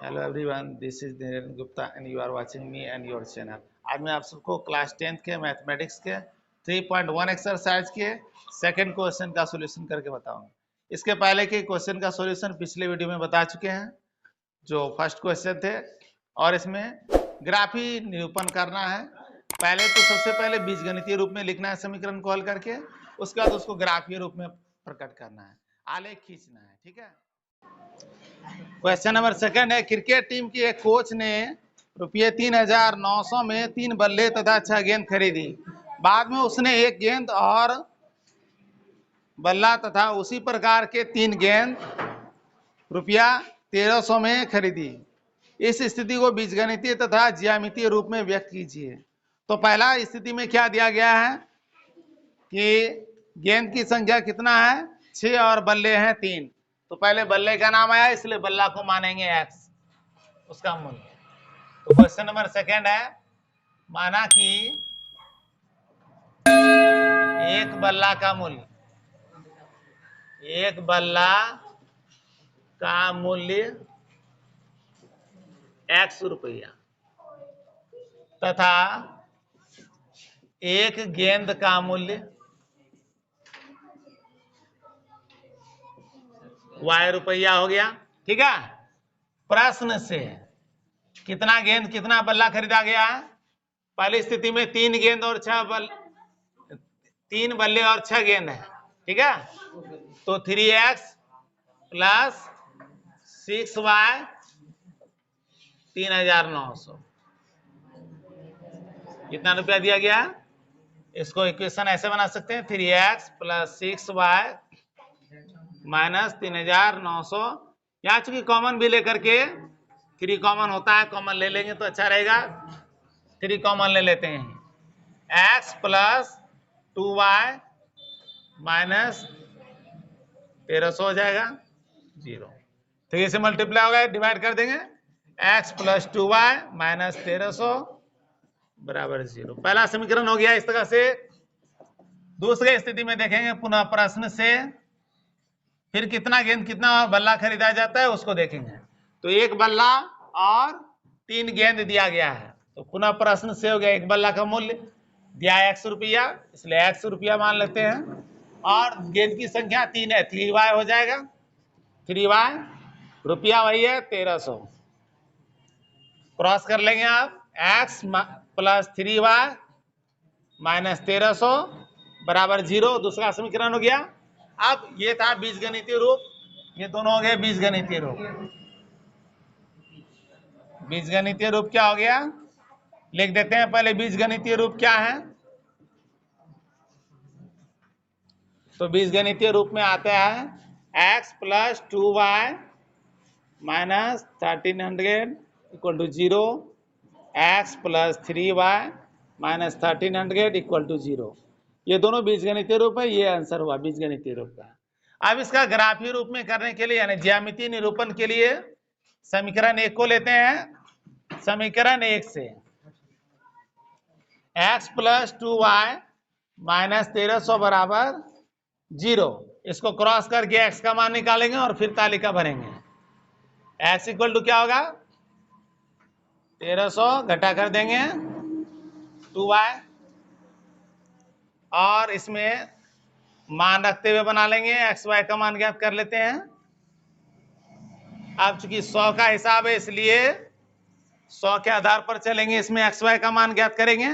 Hello everyone, this is Dhirendra Gupta and you are watching me and your channel. आज मैं आप सबको क्लास 10th के मैथमेटिक्स के 3.1 एक्सरसाइज के सेकंड क्वेश्चन का सॉल्यूशन करके बताऊंगा। इसके पहले के क्वेश्चन का सॉल्यूशन पिछले वीडियो में बता चुके हैं, जो फर्स्ट क्वेश्चन थे, और इसमें ग्राफी निरूपण करना है। पहले तो सबसे पहले बीजगणितीय रूप में लिखना है समीकरण को हल करके, उसके बाद उसको ग्राफीय रूप में प्रकट करना है, आलेख खींचना है। ठीक है। क्वेश्चन नंबर सेकंड है, क्रिकेट टीम के एक कोच ने रुपये 3,900 में 3 बल्ले तथा 6 गेंद खरीदी। बाद में उसने एक गेंद और बल्ला तथा उसी प्रकार के 3 गेंद रुपया 1,300 में खरीदी। इस स्थिति को बीजगणितीय तथा ज्यामितीय रूप में व्यक्त कीजिए। तो पहला स्थिति में क्या दिया गया है कि गेंद की संख्या कितना है, 6 और बल्ले हैं 3। तो पहले बल्ले का नाम आया, इसलिए बल्ला को मानेंगे x, उसका मूल्य। तो क्वेश्चन नंबर सेकंड है, माना कि एक बल्ला का मूल्य, एक बल्ला का मूल्य x रुपया तथा एक गेंद का मूल्य y रुपया हो गया। ठीक है। प्रश्न से कितना गेंद कितना बल्ला खरीदा गया है? पहली स्थिति में 3 गेंद और 3 बल्ले और 6 गेंद है। ठीक है। तो 3x प्लस 6y 3,900 कितना रुपया दिया गया? इसको इक्वेशन ऐसे बना सकते हैं, 3x प्लस 6y माइनस 3,900। यहाँ चूंकि कॉमन भी लेकर के 3 कॉमन होता है, कॉमन ले लेंगे तो अच्छा रहेगा। 3 कॉमन ले लेते हैं, x प्लस 2y माइनस 1,300 हो जाएगा 0। 3 से मल्टीप्लाई होगा, डिवाइड कर देंगे, x प्लस 2y माइनस 1,300 बराबर 0। पहला समीकरण हो गया इस तरह से। दूसरे स्थिति में देखेंगे पुनः प्रश्न से, फिर कितना गेंद कितना बल्ला खरीदा जाता है उसको देखेंगे। तो एक बल्ला और 3 गेंद दिया गया है। तो पुनः प्रश्न से हो गया, एक बल्ला का मूल्य दिया है x रुपया, इसलिए x रुपया मान लेते हैं, और गेंद की संख्या 3 है, 3y हो जाएगा। 3y रुपया वही है 1,300, क्रॉस कर लेंगे आप, x प्लस 3y माइनस 1,300 बराबर 0। दूसरा समीकरण हो गया। अब ये था बीजगणितीय रूप, ये दोनों हो गए बीजगणितीय रूप। बीजगणितीय रूप क्या हो गया, लिख देते हैं पहले बीजगणितीय रूप क्या है। तो बीजगणितीय रूप में आता है x plus 2y minus 1,300 equal to 0, x plus 3y minus 1,300 equal to 0। ये दोनों बीजगणितीय रूप है, ये आंसर हुआ बीजगणितीय रूप का। अब इसका ग्राफीय रूप में करने के लिए यानी ज्यामितीय निरूपण के लिए समीकरण 1 को लेते हैं। समीकरण 1 से x प्लस 2y माइनस 1,300 बराबर 0, इसको क्रॉस करके x का मान निकालेंगे और फिर तालिका भरेंगे। x इक्वल टू क्या होगा, 1,300 घटा कर देंगे 2y, और इसमें मान रखते हुए बना लेंगे, एक्स वाई का मान ज्ञात कर लेते हैं। अब चूंकि 100 का हिसाब है इसलिए 100 के आधार पर चलेंगे, इसमें एक्स वाई का मान ज्ञात करेंगे।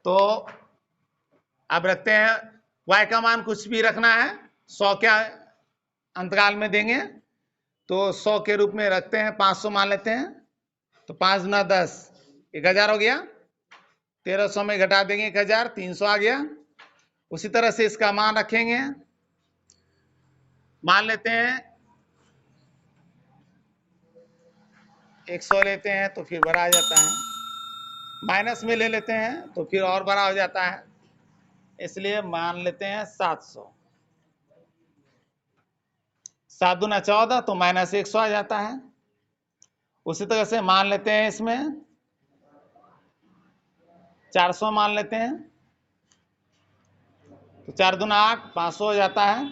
तो अब रखते हैं y का मान कुछ भी रखना है, 100 के अंतराल में देंगे। तो 100 के रूप में रखते हैं, 500 मान लेते हैं। तो 5 गुना 10 1,000 हो गया, 1,300 में घटा देंगे 1,000, 300 आ गया। उसी तरह से इसका मान रखेंगे, मान लेते हैं 100 लेते हैं तो फिर बड़ा आ जाता है, माइनस में ले लेते हैं तो फिर और बड़ा हो जाता है, इसलिए मान लेते हैं 700। 7 दूना 14 तो माइनस 100 आ जाता है। उसी तरह से मान लेते हैं इसमें 400 मान लेते हैं, तो 4 दूना 8 500 हो जाता है।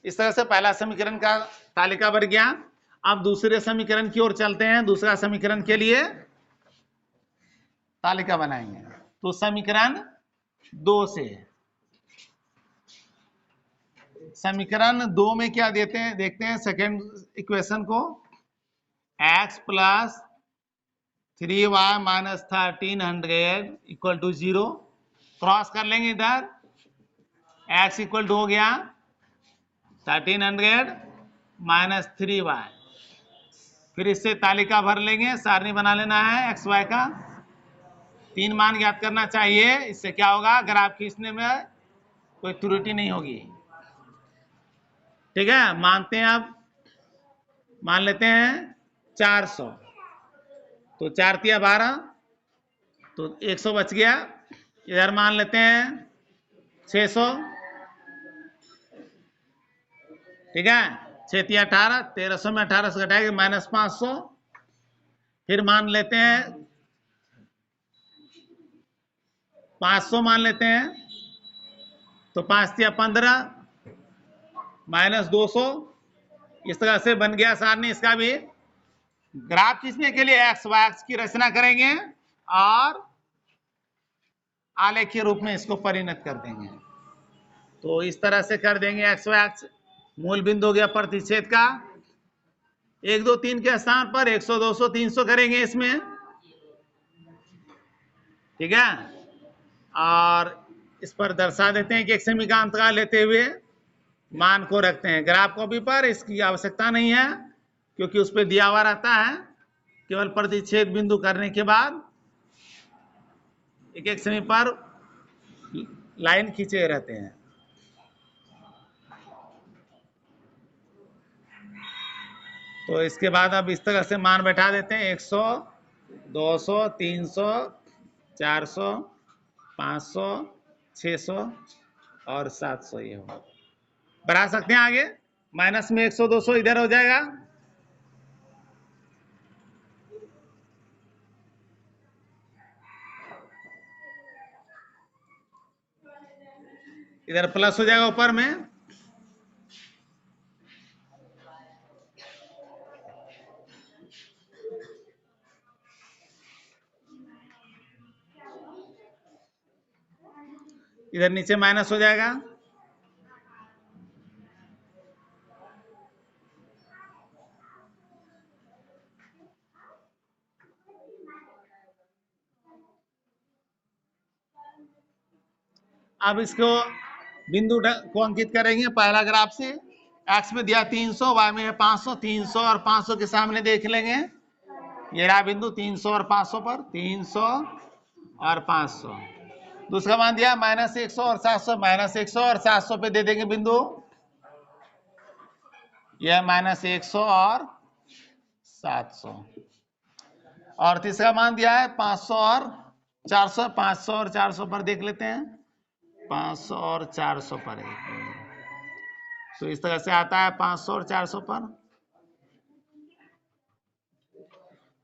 इस तरह से पहला समीकरण का तालिका बन गया। अब दूसरे समीकरण की ओर चलते हैं। दूसरा समीकरण के लिए तालिका बनाएंगे। तो समीकरण 2 से, समीकरण 2 में क्या देते हैं देखते हैं। सेकेंड इक्वेशन को x plus 3y minus 1300 equal to 0 cross कर लेंगे। इधर x इक्वल टू हो गया 1300 माइनस 3y। फिर इससे तालिका भर लेंगे, सारणी बना लेना है एक्स वाई का। 3 मान ज्ञात करना चाहिए। इससे क्या होगा, ग्राफ खींचने में कोई त्रुटि नहीं होगी। ठीक है, मानते हैं। अब मान लेते हैं 400, तो 4 तिया 12, तो 100 बच गया। इधर मान लेते हैं 600, ठीक है। 6 तिया 18, 1300 में 18 से घटाएंगे माइनस 500। फिर मान लेते हैं 500 मान लेते हैं, तो 5 तिया 15 माइनस 200। इस तरह से बन गया सारणी। इसका भी ग्राफ खींचने के लिए एक्स वाई एक्स की रचना करेंगे और आलेख के रूप में इसको परिणत कर देंगे। तो इस तरह से कर देंगे। एक्स वाई एक्स मूल बिंदु हो गया प्रतिच्छेद का। 1 2 3 के स्थान पर 100 200 300 करेंगे इसमें, ठीक है। और इस पर दर्शा देते हैं कि 1 सेमी का अंतराल लेते हुए मान को रखते हैं। ग्राफ कॉपी पर इसकी आवश्यकता नहीं है, क्योंकि उस पर दिया हुआ रहता है। केवल प्रतिच्छेद बिंदु करने के बाद 1 सेमी पर लाइन खींचे रहते हैं। तो इसके बाद अब इस तरह से मान बैठा देते हैं। 100 200 300 400 500 600 और 700 ये हो। बढ़ा सकते हैं आगे। माइनस में 100 200 इधर हो जाएगा। इधर प्लस हो जाएगा ऊपर में। इधर नीचे माइनस हो जाएगा। अब इसको बिंदु को अंकित करेंगे पहला ग्राफ से। एक्स में दिया 300, वाई में है 500। 300 और 500 के सामने देख लेंगे। ये रहा बिंदु 300 और 500 पर। 300 और 500। दूसरा मान दिया माइनस 100 और 700। माइनस 100 और 700 पे दे देंगे बिंदु। यह माइनस 100 और 700। और तीसरा मान दिया है 500 और 400। 500 और 400 पर देख लेते हैं। 500 और 400 पर है। तो इस तरह से आता है 500 और 400 पर।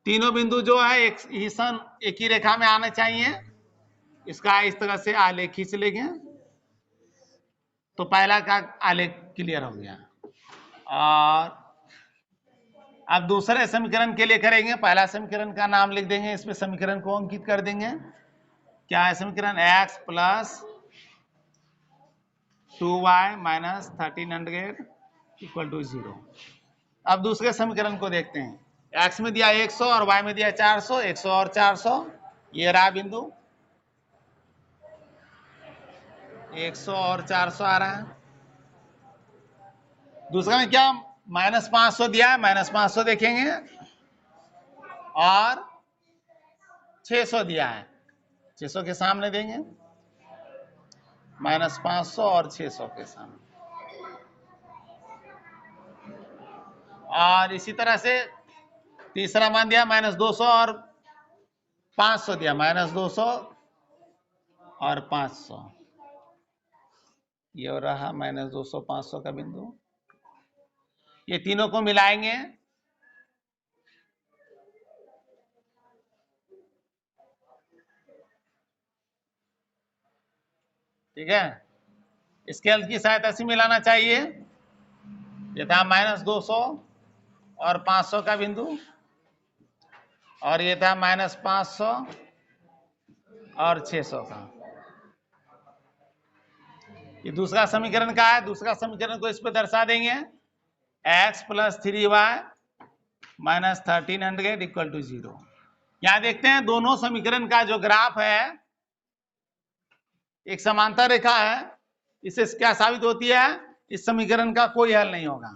तीनों बिंदु जो है एक ही रेखा में आने चाहिए। इसका इस तरह से आलेख खींच लेंगे। तो पहला का आलेख क्लियर हो गया। और अब दूसरे समीकरण के लिए करेंगे। पहला समीकरण का नाम लिख देंगे, इसमें समीकरण को अंकित कर देंगे। क्या है समीकरण? x plus 2y minus 1300 equal to 0। अब दूसरे समीकरण को देखते हैं। x में दिया 100 और y में दिया 400। 100 और 400 ये रहा बिंदु। 100 और 400 आ रहा है। दूसरा में क्या माइनस 500 दिया है। माइनस 500 देखेंगे और 600 दिया है। 600 के सामने देंगे। माइनस 500 और 600 के सामने। और इसी तरह से तीसरा मान दिया माइनस 200 और 500 दिया। माइनस 200 और 500 ये रहा माइनस 200 500 का बिंदु। ये तीनों को मिलाएंगे। ठीक है, स्केल की सहायता से मिलाना चाहिए। ये था -200 और 500 का बिंदु, और ये था -500 और 600 का। ये दूसरा समीकरण का है। दूसरा समीकरण को इस पे दर्शा देंगे, x + 3y - 1300 = 0। यहां देखते हैं दोनों समीकरण का जो ग्राफ है एक समांतर रेखा है। इससे क्या साबित होती है? इस समीकरण का कोई हल नहीं होगा।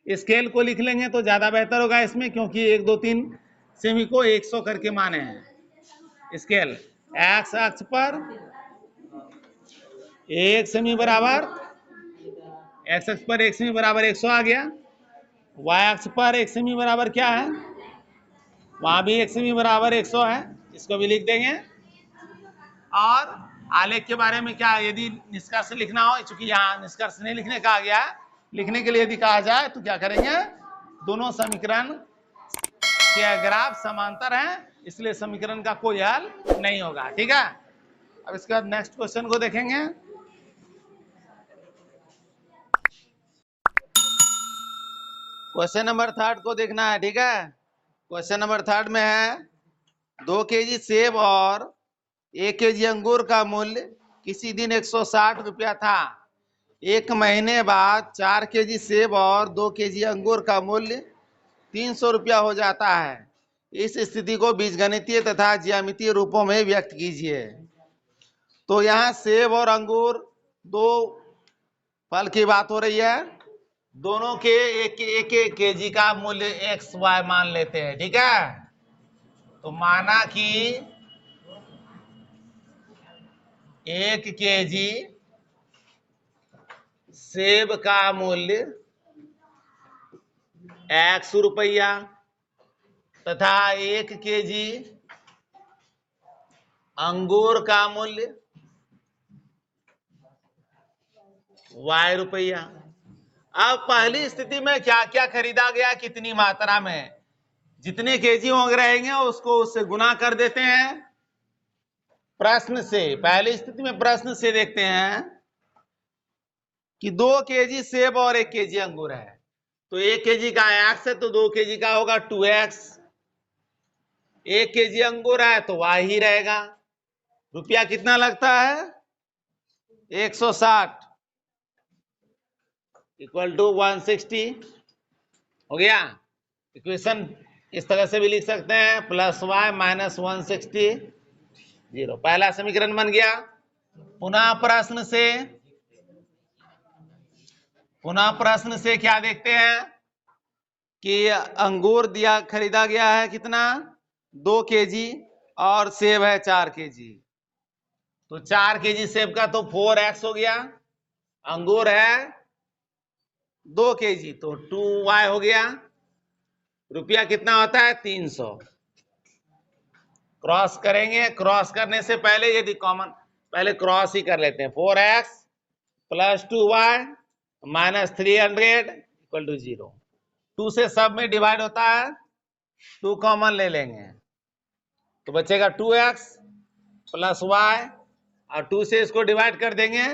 स्केल को लिख लेंगे तो ज्यादा बेहतर होगा इसमें, क्योंकि 1 2 3 सेमी को 100 करके माने हैं। स्केल x अक्ष पर 1 सेमी बराबर, x अक्ष पर 1 सेमी बराबर 100 आ गया। y अक्ष पर 1 सेमी बराबर क्या है? वहां भी 1 सेमी बराबर 100 है, इसको भी लिख देंगे। और आलेख के बारे में क्या, यदि निष्कर्ष लिखना हो, चूंकि यहाँ निष्कर्ष नहीं लिखने कहा गया, लिखने के लिए यदि कहा जाए तो क्या करेंगे? दोनों समीकरण के ग्राफ समांतर हैं, इसलिए समीकरण का कोई हल नहीं होगा। ठीक है, अब इसके बाद नेक्स्ट क्वेश्चन को देखेंगे। क्वेश्चन नंबर 3 को देखना है। ठीक है, क्वेश्चन नंबर 3 में है 2 केजी सेब और 1 केजी अंगूर का मूल्य किसी दिन 160 रुपया था। 1 महीने बाद 4 केजी सेब और 2 केजी अंगूर का मूल्य 300 रुपया हो जाता है। इस स्थिति को बीजगणितीय तथा ज्यामितीय रूपों में व्यक्त कीजिए। तो यहाँ सेब और अंगूर दो फल की बात हो रही है। दोनों के एक केजी का मूल्य XY मान लेते हैं। ठीक है, तो माना कि 1 केजी सेब का मूल्य 100 रुपया तथा 1 केजी अंगूर का मूल्य Y रुपया। अब पहली स्थिति में क्या क्या खरीदा गया, कितनी मात्रा में, जितने केजी होंगे रहेंगे उसको उससे गुना कर देते हैं प्रश्न से। पहली स्थिति में प्रश्न से देखते हैं कि 2 केजी सेब और 1 केजी अंगूर है, तो 1 केजी का x है तो 2 केजी का होगा 2x। 1 केजी अंगूर है तो y ही रहेगा। रुपया कितना लगता है? 160 = 160 हो गया। इक्वेशन इस तरह से भी लिख सकते हैं, +y - 160 0। पहला समीकरण बन गया। पुनः प्रश्न से क्या देखते हैं कि अंगूर खरीदा गया है कितना? 2 केजी और सेब है 4 केजी। तो 4 केजी सेब का तो 4x हो गया, अंगूर है 2 केजी तो 2y हो गया। रुपया कितना होता है? 300। क्रॉस करेंगे, क्रॉस करने से पहले यदि कॉमन, पहले क्रॉस ही कर लेते हैं। 4x + 2y - 300 = 0। 2 से सब में डिवाइड होता है, 2 कॉमन ले लेंगे तो बचेगा 2x + y, और 2 से इसको डिवाइड कर देंगे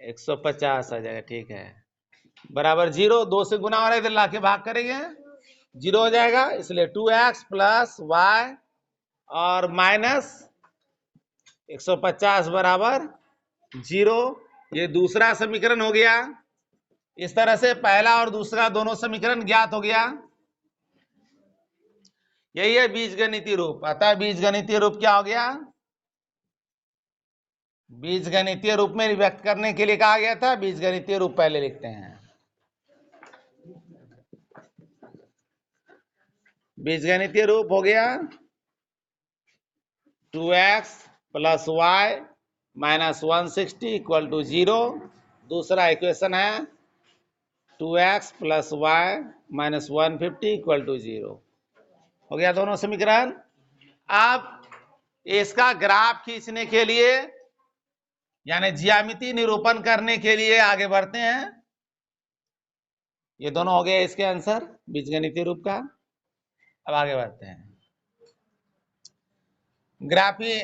150 आ जाएगा। ठीक है, बराबर 0। 2 से गुना हो रहा है, इधर लाके भाग करेंगे 0 हो जाएगा। इसलिए 2x + y और माइनस 150 बराबर 0। ये दूसरा समीकरण हो गया। इस तरह से पहला और दूसरा दोनों समीकरण ज्ञात हो गया। यही है बीजगणितीय रूप। अतः बीजगणितीय रूप क्या हो गया? बीजगणितीय रूप में व्यक्त करने के लिए कहा गया था, बीजगणितीय रूप पहले लिखते हैं। बीजगणितीय रूप हो गया 2x + y - 160 = 0। दूसरा इक्वेशन है 2x + y - 150 = 0। हो गया दोनों समीकरण। अब इसका ग्राफ खींचने के लिए यानी ज्यामिति निरूपण करने के लिए आगे बढ़ते हैं। ये दोनों हो गए इसके आंसर बीजगणितीय रूप का। अब आगे बढ़ते हैं। ग्राफी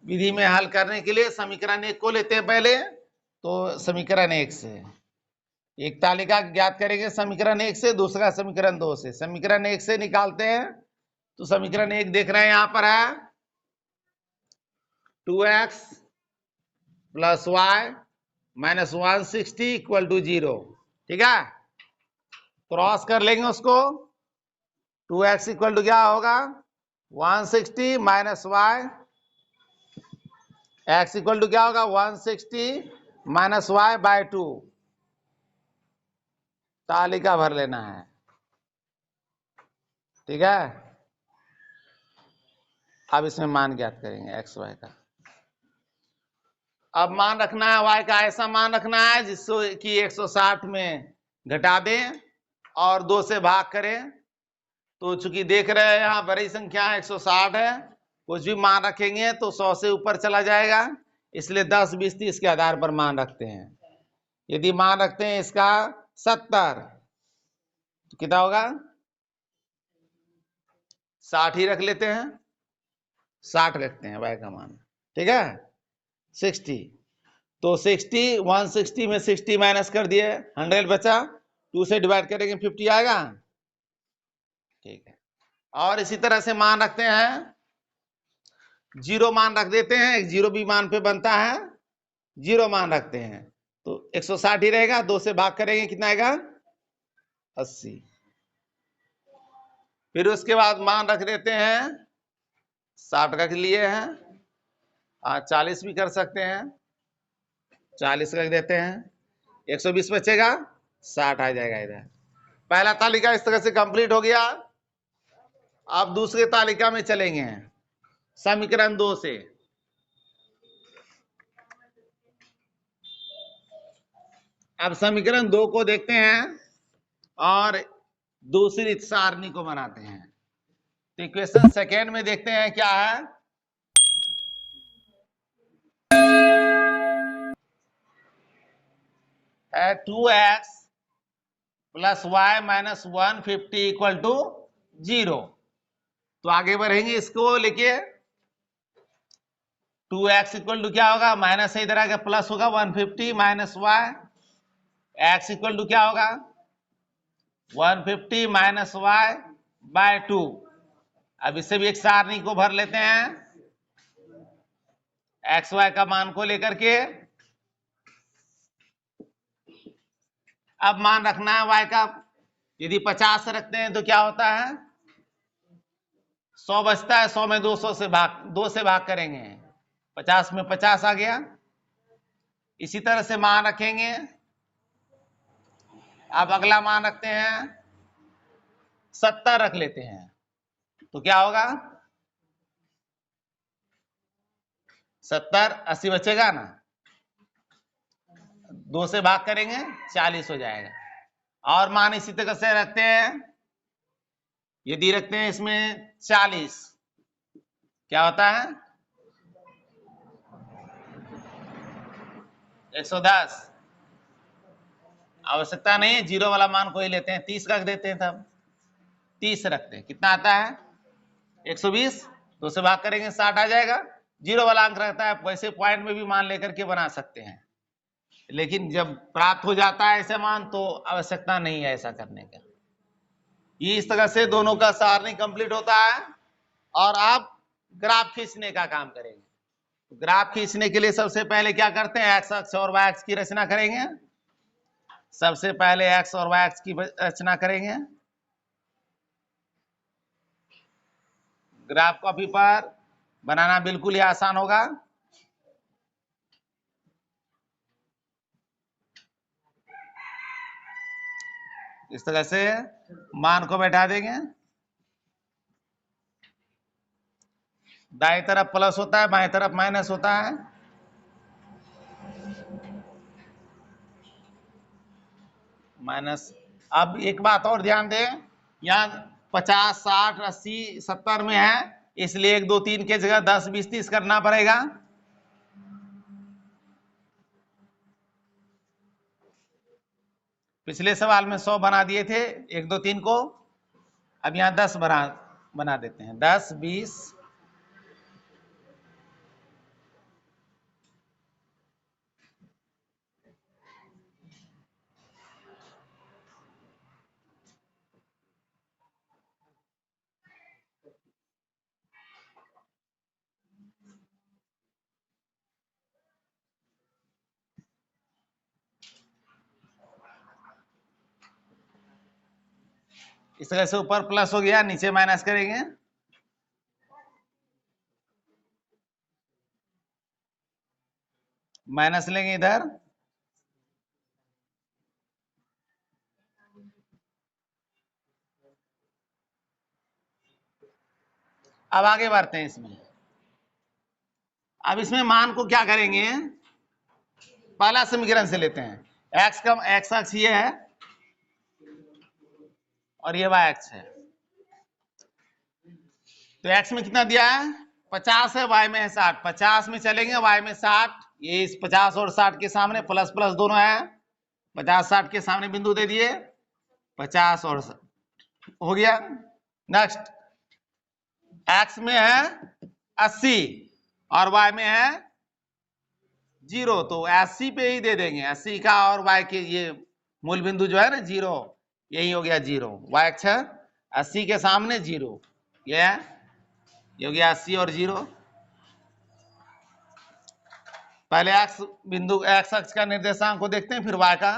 विधि में हल करने के लिए समीकरण 1 को लेते हैं पहले। तो समीकरण 1 से एक तालिका ज्ञात करेंगे समीकरण 1 से, दूसरा समीकरण 2 से। समीकरण 1 से निकालते हैं तो समीकरण 1 देख रहे हैं यहां पर है 2x plus y minus 160 equal to 0। ठीक है, क्रॉस कर लेंगे उसको। 2x इक्वल टू क्या होगा 160 minus y, x equal to क्या होगा 160 माइनस वाई बाय 2। तालिका भर लेना है। ठीक है, अब इसमें मान ज्ञात करेंगे एक्स वाई का। अब मान रखना है y का ऐसा मान रखना है जिससे कि 160 में घटा दें और 2 से भाग करें। तो चूंकि देख रहे हैं यहाँ बड़ी संख्या 160 है, कुछ भी मान रखेंगे तो 100 से ऊपर चला जाएगा, इसलिए 10, 20, 30 के आधार पर मान रखते हैं। यदि मान रखते हैं इसका 70 तो कितना होगा 60 ही रख लेते हैं, 60 रखते हैं y का मान। ठीक है, 60 तो 60 160 में 60 माइनस कर दिए 100 बचा, 2 से डिवाइड करेंगे 50 आएगा। ठीक है, और इसी तरह से मान रखते हैं, जीरो मान रख देते हैं, एक जीरो भी मान पे बनता है, जीरो मान रखते हैं तो 160 ही रहेगा, 2 से भाग करेंगे कितना आएगा 80। फिर उसके बाद मान रख देते हैं 60 रख लिए हैं, 40 भी कर सकते हैं, 40 रख देते हैं, 120 बचेगा, 60 आ जाएगा इधर। पहला तालिका इस तरह से कंप्लीट हो गया। अब दूसरे तालिका में चलेंगे समीकरण 2 से। अब समीकरण 2 को देखते हैं और दूसरी सारणी को बनाते हैं। तो इक्वेशन सेकेंड में देखते हैं क्या है 2x plus y minus 150 equal to 0। तो आगे बढ़ेंगे इसको लेके, 2x इक्वल टू क्या होगा माइनस इधर आगे प्लस होगा 150 minus y, x equal to क्या होगा 150 माइनस वाई बाय 2। अब इससे भी एक सारणी को भर लेते हैं एक्स वाई का मान को लेकर के। अब मान रखना है y का, यदि 50 रखते हैं तो क्या होता है 100 बचता है, 100 में 200 से भाग 2 से भाग करेंगे, 50 में 50 आ गया। इसी तरह से मान रखेंगे। अब अगला मान रखते हैं 70 रख लेते हैं तो क्या होगा 70, 80 बचेगा ना, 2 से भाग करेंगे 40 हो जाएगा। और मान इसी तरह से रखते हैं, यदि रखते हैं इसमें 40 क्या होता है 110, आवश्यकता नहीं है, जीरो वाला मान को ही लेते हैं, 30 रख देते हैं, तब 30 रखते हैं कितना आता है 120, 2 से भाग करेंगे 60 आ जाएगा। जीरो वाला अंक रहता है, वैसे पॉइंट में भी मान लेकर के बना सकते हैं, लेकिन जब प्राप्त हो जाता है ऐसे मान तो आवश्यकता नहीं है ऐसा करने का। ये इस तरह से दोनों का सारणी कंप्लीट होता है। और आप ग्राफ खींचने का काम करेंगे। ग्राफ खींचने के लिए सबसे पहले क्या करते हैं, एक्स अक्ष और वाई अक्ष की रचना करेंगे। सबसे पहले एक्स और वाई अक्ष की रचना करेंगे। ग्राफ कॉपी पर बनाना बिल्कुल ही आसान होगा। इस तरह से मान को बैठा देंगे, दाएं तरफ प्लस होता है, बाएं तरफ माइनस होता है। माइनस। अब एक बात और ध्यान दें, यहाँ 50, 60, 80, 70 में है, इसलिए 1, 2, 3 के जगह 10, 20, 30 करना पड़ेगा। पिछले सवाल में 100 बना दिए थे 1, 2, 3 को, अब यहाँ 10 बना देते हैं, 10, 20, इस तरह से ऊपर प्लस हो गया, नीचे माइनस करेंगे, माइनस लेंगे इधर, अब आगे बढ़ते हैं इसमें। अब इसमें मान को क्या करेंगे, पहला समीकरण से लेते हैं। एक्स का एक्स अक्ष ये है और ये वाई अक्ष है। तो एक्स में कितना दिया है, 50 है, वाई में है 60। 50 में चलेंगे, वाई में 60, ये इस 50 और 60 के सामने प्लस प्लस दोनों है, 50-60 के सामने बिंदु दे दिए, 50 और 60 हो गया। नेक्स्ट, एक्स में है 80 और वाई में है 0, तो 80 पे ही दे देंगे, 80 का और वाई के ये मूल बिंदु जो है ना 0, यही हो गया 0। वाई अक्ष 80 के सामने 0, ये हो गया 80 और 0। पहले एक्स बिंदु एक्स अक्ष का निर्देशांक को देखते हैं, फिर वाई का,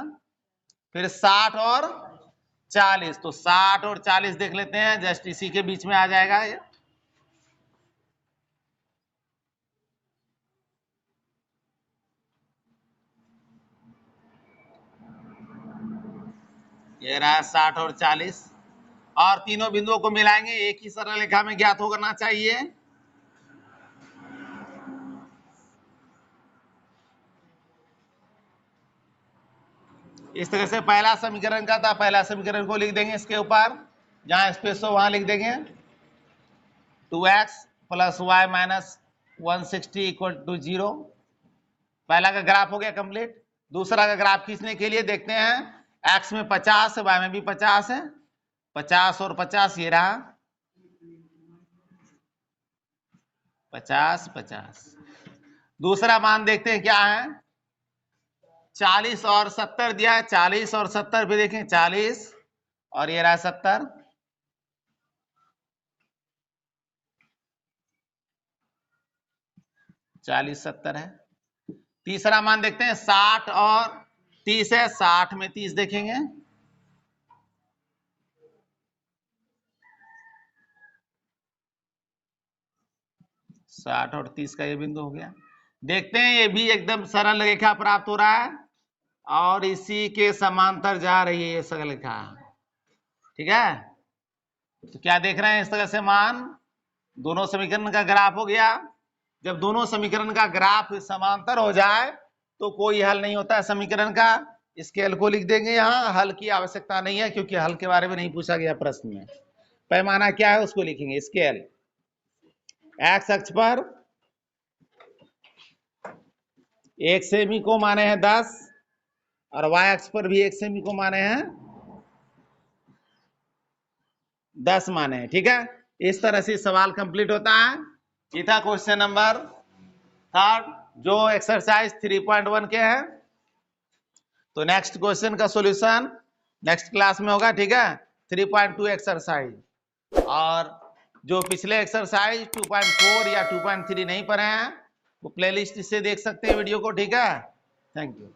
फिर 60 और 40। तो 60 और 40 देख लेते हैं, जस्ट इसी के बीच में आ जाएगा ये रहा 60 और 40, और तीनों बिंदुओं को मिलाएंगे, एक ही सरल रेखा में ज्ञात होना चाहिए। इस तरह से पहला समीकरण का था, पहला समीकरण को लिख देंगे इसके ऊपर, जहां स्पेस हो वहां लिख देंगे 2x plus y minus 160 equal to 0। पहला का ग्राफ हो गया कंप्लीट। दूसरा का ग्राफ खींचने के लिए देखते हैं, x में 50 है, y में भी 50 है, 50 और 50 ये रहा, 50-50। दूसरा मान देखते हैं क्या है, 40 और 70 दिया है, 40 और 70 भी देखें, 40 और ये रहा 70, 40-70 है। तीसरा मान देखते हैं, 60 और 30 है, 60 में 30 देखेंगे, 60 और 30 का ये बिंदु हो गया। देखते हैं, ये भी एकदम सरल रेखा प्राप्त हो रहा है और इसी के समांतर जा रही है ये सरल रेखा, ठीक है। तो क्या देख रहे हैं, इस तरह से मान दोनों समीकरण का ग्राफ हो गया। जब दोनों समीकरण का ग्राफ समांतर हो जाए तो कोई हल नहीं होता है समीकरण का, स्केल को लिख देंगे, यहाँ हल की आवश्यकता नहीं है क्योंकि हल के बारे में नहीं पूछा गया प्रश्न में। पैमाना क्या है उसको लिखेंगे, स्केल। एक्स अक्ष पर 1 सेमी को माने हैं 10 और वाई अक्ष पर भी 1 सेमी को माने हैं 10 माने हैं, ठीक है। इस तरह से सवाल कंप्लीट होता है। ये था क्वेश्चन नंबर 3 जो एक्सरसाइज 3.1 के है। तो नेक्स्ट क्वेश्चन का सॉल्यूशन नेक्स्ट क्लास में होगा, ठीक है। 3.2 एक्सरसाइज, और जो पिछले एक्सरसाइज 2.4 या 2.3 नहीं पढ़े हैं वो प्लेलिस्ट से देख सकते हैं वीडियो को, ठीक है। Thank you.